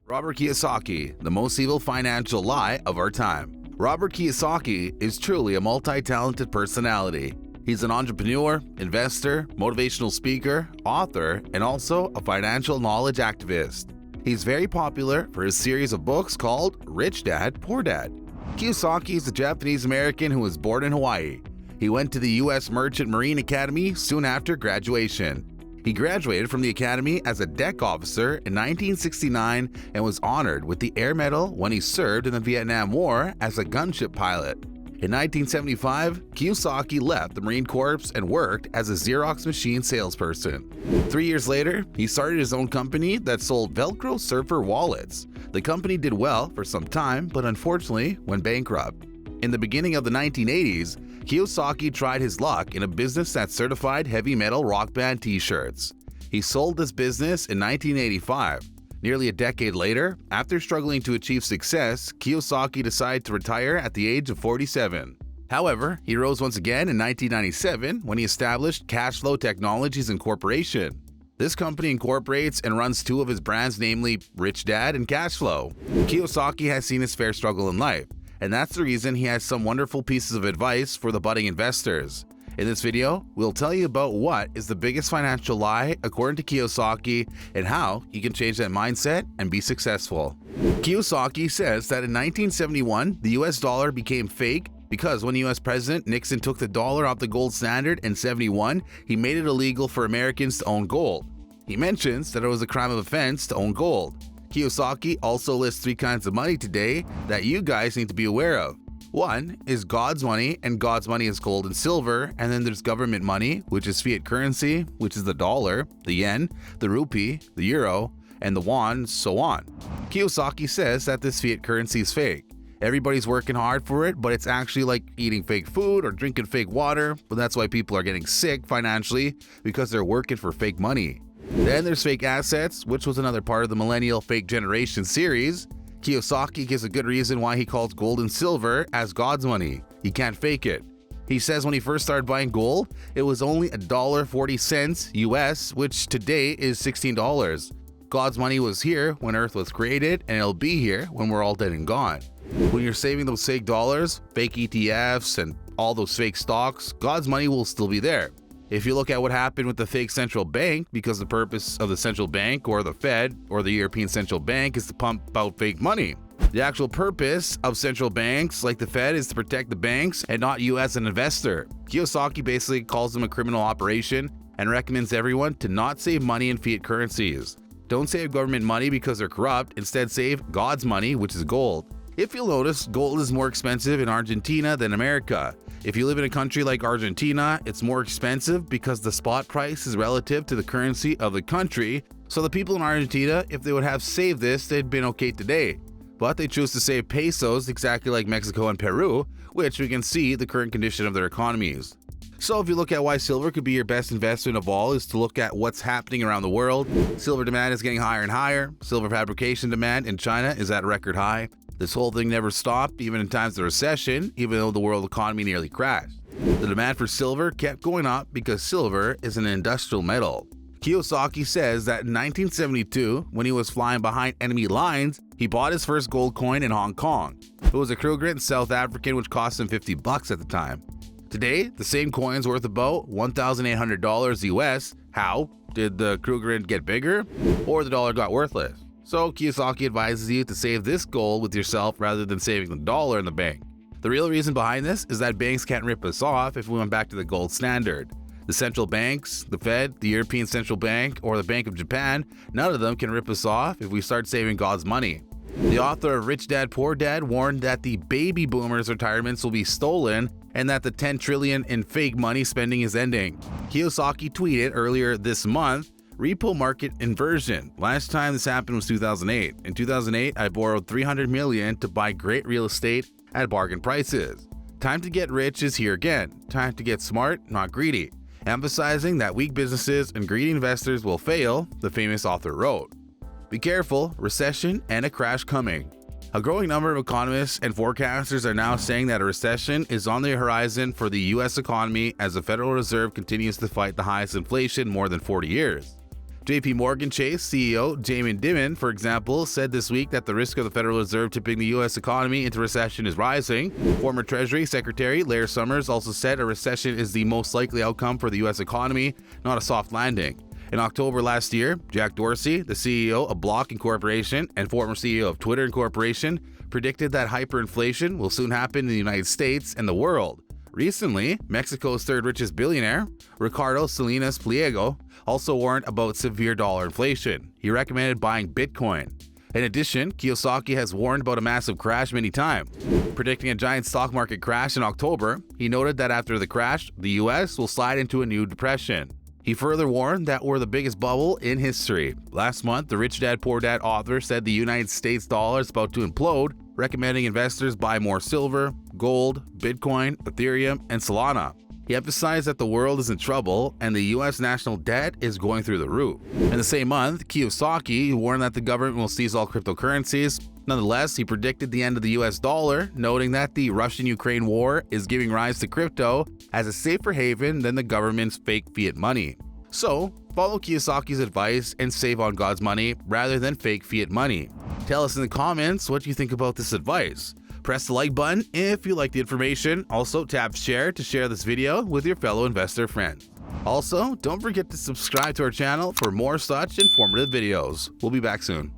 Robert Kiyosaki, the most evil financial lie of our time. Robert Kiyosaki is truly a multi-talented personality. He's an entrepreneur, investor, motivational speaker, author, and also a financial knowledge activist. He's very popular for his series of books called Rich Dad, Poor Dad. Kiyosaki is a Japanese-American who was born in Hawaii. He went to the U.S. Merchant Marine Academy soon after graduation. He graduated from the academy as a deck officer in 1969 and was honored with the Air Medal when he served in the Vietnam War as a gunship pilot. In 1975, Kiyosaki left the Marine Corps and worked as a Xerox machine salesperson. 3 years later, he started his own company that sold Velcro surfer wallets. The company did well for some time, but unfortunately went bankrupt. In the beginning of the 1980s, Kiyosaki tried his luck in a business that certified heavy metal rock band t-shirts. He sold this business in 1985. Nearly a decade later, after struggling to achieve success, Kiyosaki decided to retire at the age of 47. However, he rose once again in 1997 when he established Cashflow Technologies Incorporation. This company incorporates and runs two of his brands, namely Rich Dad and Cashflow. Kiyosaki has seen his fair struggle in life, and that's the reason he has some wonderful pieces of advice for the budding investors. In this video, we'll tell you about what is the biggest financial lie according to Kiyosaki and how you can change that mindset and be successful. Kiyosaki says that in 1971, the US dollar became fake because when US President Nixon took the dollar off the gold standard in 71, he made it illegal for Americans to own gold. He mentions that it was a crime of offense to own gold. Kiyosaki also lists 3 kinds of money today that you guys need to be aware of. One is God's money, and God's money is gold and silver, and then there's government money, which is fiat currency, which is the dollar, the yen, the rupee, the euro, and the won, so on. Kiyosaki says that this fiat currency is fake. Everybody's working hard for it, but it's actually like eating fake food or drinking fake water, but that's why people are getting sick financially, because they're working for fake money. Then there's fake assets, which was another part of the Millennial Fake Generation series. Kiyosaki gives a good reason why he calls gold and silver as God's money. He can't fake it. He says when he first started buying gold, it was only $1.40 US, which today is $16. God's money was here when Earth was created, and it'll be here when we're all dead and gone. When you're saving those fake dollars, fake ETFs, and all those fake stocks, God's money will still be there. If you look at what happened with the fake central bank, because the purpose of the central bank or the Fed or the European Central Bank is to pump out fake money. The actual purpose of central banks like the Fed is to protect the banks and not you as an investor. Kiyosaki basically calls them a criminal operation and recommends everyone to not save money in fiat currencies. Don't save government money because they're corrupt, instead save God's money, which is gold. If you'll notice, gold is more expensive in Argentina than America. If you live in a country like Argentina, it's more expensive because the spot price is relative to the currency of the country. So the people in Argentina, if they would have saved this, they'd been okay today. But they choose to save pesos, exactly like Mexico and Peru, which we can see the current condition of their economies. So if you look at why silver could be your best investment of all, is to look at what's happening around the world. Silver demand is getting higher and higher. Silver fabrication demand in China is at a record high. This whole thing never stopped, even in times of recession, even though the world economy nearly crashed. The demand for silver kept going up because silver is an industrial metal. Kiyosaki says that in 1972, when he was flying behind enemy lines, he bought his first gold coin in Hong Kong. It was a Krugerrand South African, which cost him $50 at the time. Today, the same coin's worth about $1,800 US. How? Did the Krugerrand get bigger? Or the dollar got worthless? So Kiyosaki advises you to save this gold with yourself rather than saving the dollar in the bank. The real reason behind this is that banks can't rip us off if we went back to the gold standard. The central banks, the Fed, the European Central Bank, or the Bank of Japan, none of them can rip us off if we start saving God's money. The author of Rich Dad, Poor Dad warned that the baby boomers' retirements will be stolen and that the $10 trillion in fake money spending is ending. Kiyosaki tweeted earlier this month, "Repo market inversion. Last time this happened was 2008. In 2008, I borrowed $300 million to buy great real estate at bargain prices. Time to get rich is here again. Time to get smart, not greedy." Emphasizing that weak businesses and greedy investors will fail, the famous author wrote. Be careful, recession and a crash coming. A growing number of economists and forecasters are now saying that a recession is on the horizon for the U.S. economy as the Federal Reserve continues to fight the highest inflation in more than 40 years. JP Morgan Chase CEO Jamie Dimon, for example, said this week that the risk of the Federal Reserve tipping the U.S. economy into recession is rising. Former Treasury Secretary Larry Summers also said a recession is the most likely outcome for the U.S. economy, not a soft landing. In October last year, Jack Dorsey, the CEO of Block Incorporation and former CEO of Twitter Incorporation, predicted that hyperinflation will soon happen in the United States and the world. Recently, Mexico's third richest billionaire, Ricardo Salinas Pliego, also warned about severe dollar inflation. He recommended buying Bitcoin. In addition, Kiyosaki has warned about a massive crash many times. Predicting a giant stock market crash in October, he noted that after the crash, the US will slide into a new depression. He further warned that we're the biggest bubble in history. Last month, the Rich Dad Poor Dad author said the United States dollar is about to implode, recommending investors buy more silver, gold, Bitcoin, Ethereum, and Solana. He emphasized that the world is in trouble and the U.S. national debt is going through the roof. In the same month, Kiyosaki warned that the government will seize all cryptocurrencies. Nonetheless, he predicted the end of the U.S. dollar, noting that the Russian-Ukraine war is giving rise to crypto as a safer haven than the government's fake fiat money. So, follow Kiyosaki's advice and save on God's money rather than fake fiat money. Tell us in the comments what you think about this advice. Press the like button if you like the information. Also, tap share to share this video with your fellow investor friends. Also, don't forget to subscribe to our channel for more such informative videos. We'll be back soon.